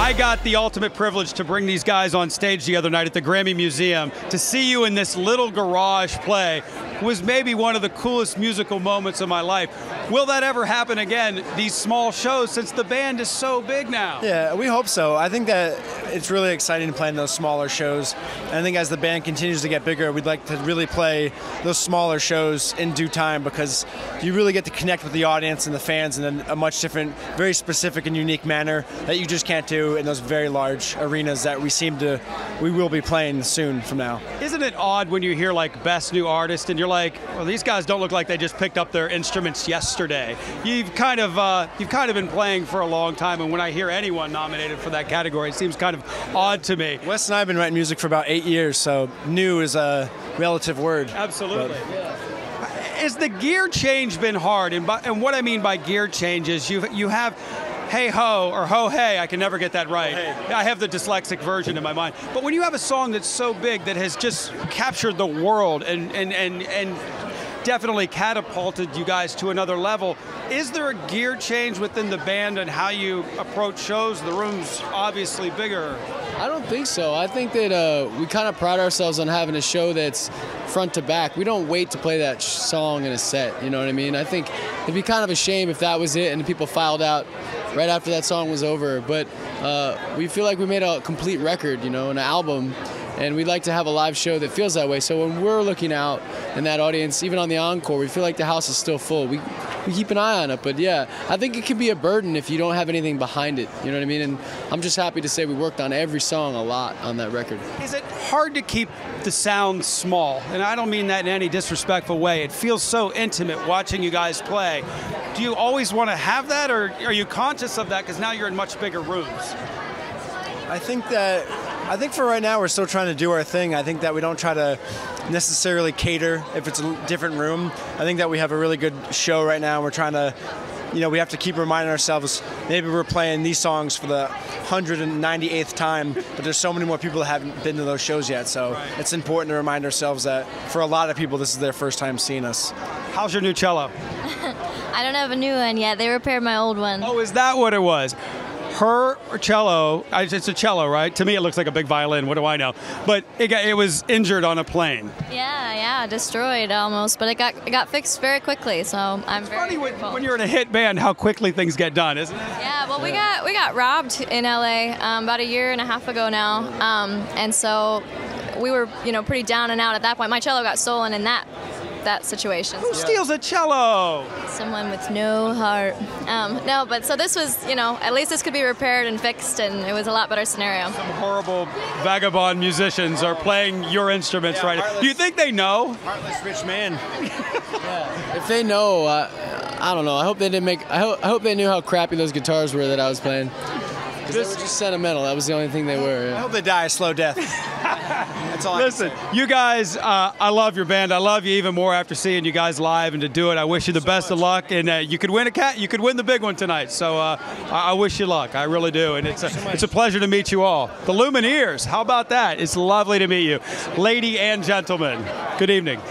I got the ultimate privilege to bring these guys on stage the other night at the Grammy Museum. To see you in this little garage play was maybe one of the coolest musical moments of my life. Will that ever happen again, these small shows, since the band is so big now? Yeah, we hope so. I think that it's really exciting to play in those smaller shows. And I think as the band continues to get bigger, we'd like to really play those smaller shows in due time, because you really get to connect with the audience and the fans in a much different, very specific and unique manner that you just can't do in those very large arenas that we will be playing soon from now. Isn't it odd when you hear like Best New Artist and you're like, well, these guys don't look like they just picked up their instruments yesterday. You've kind of been playing for a long time, and when I hear anyone nominated for that category, it seems kind of odd to me. Wes and I have been writing music for about 8 years, so new is a relative word. Absolutely. Has the gear change been hard? And what I mean by gear change is you have Hey Ho or Ho Hey, I can never get that right. Hey. I have the dyslexic version in my mind. But when you have a song that's so big that has just captured the world and definitely catapulted you guys to another level, is there a gear change within the band and how you approach shows? The room's obviously bigger. I don't think so. I think that we kind of pride ourselves on having a show that's front to back. We don't wait to play that song in a set, you know what I mean? I think it'd be kind of a shame if that was it and people filed out right after that song was over. But we feel like we made a complete record, you know, an album, and we'd like to have a live show that feels that way. So when we're looking out in that audience, even on the encore, we feel like the house is still full. We keep an eye on it, but yeah, I think it can be a burden if you don't have anything behind it, you know what I mean? And I'm just happy to say we worked on every song a lot on that record. Is it hard to keep the sound small? And I don't mean that in any disrespectful way. It feels so intimate watching you guys play. Do you always want to have that, or are you conscious of that because now you're in much bigger rooms? I think for right now we're still trying to do our thing. I think that we don't try to necessarily cater if it's a different room. I think that we have a really good show right now. We're trying to, you know, we have to keep reminding ourselves, maybe we're playing these songs for the 198th time, but there's so many more people that haven't been to those shows yet. So It's important to remind ourselves that for a lot of people, this is their first time seeing us. How's your new cello? I don't have a new one yet. They repaired my old one. Oh, is that what it was? Her cello, it's a cello, right? To me, it looks like a big violin. What do I know? But it was injured on a plane. Yeah, destroyed almost. But it got fixed very quickly. So I'm very grateful. When you're in a hit band, how quickly things get done, isn't it? Yeah. Well, we got robbed in LA about a year and a half ago now, and so we were pretty down and out at that point. My cello got stolen in that situation. Who steals a cello? Someone with no heart. No, but so this was, at least this could be repaired and fixed, and it was a lot better scenario. Some horrible vagabond musicians are playing your instruments right now. Do you think they know? Heartless rich man. If they know, I don't know. I hope they didn't I hope they knew how crappy those guitars were that I was playing. They were just sentimental. That was the only thing they were. Yeah. I hope they die a slow death. That's all Listen, I can say. you guys, I love your band. I love you even more after seeing you guys live, and to do it, I wish you the best of luck. And you could win you could win the big one tonight. So I wish you luck. I really do. And it's a pleasure to meet you all. The Lumineers. How about that? It's lovely to meet you, lady and gentlemen. Good evening.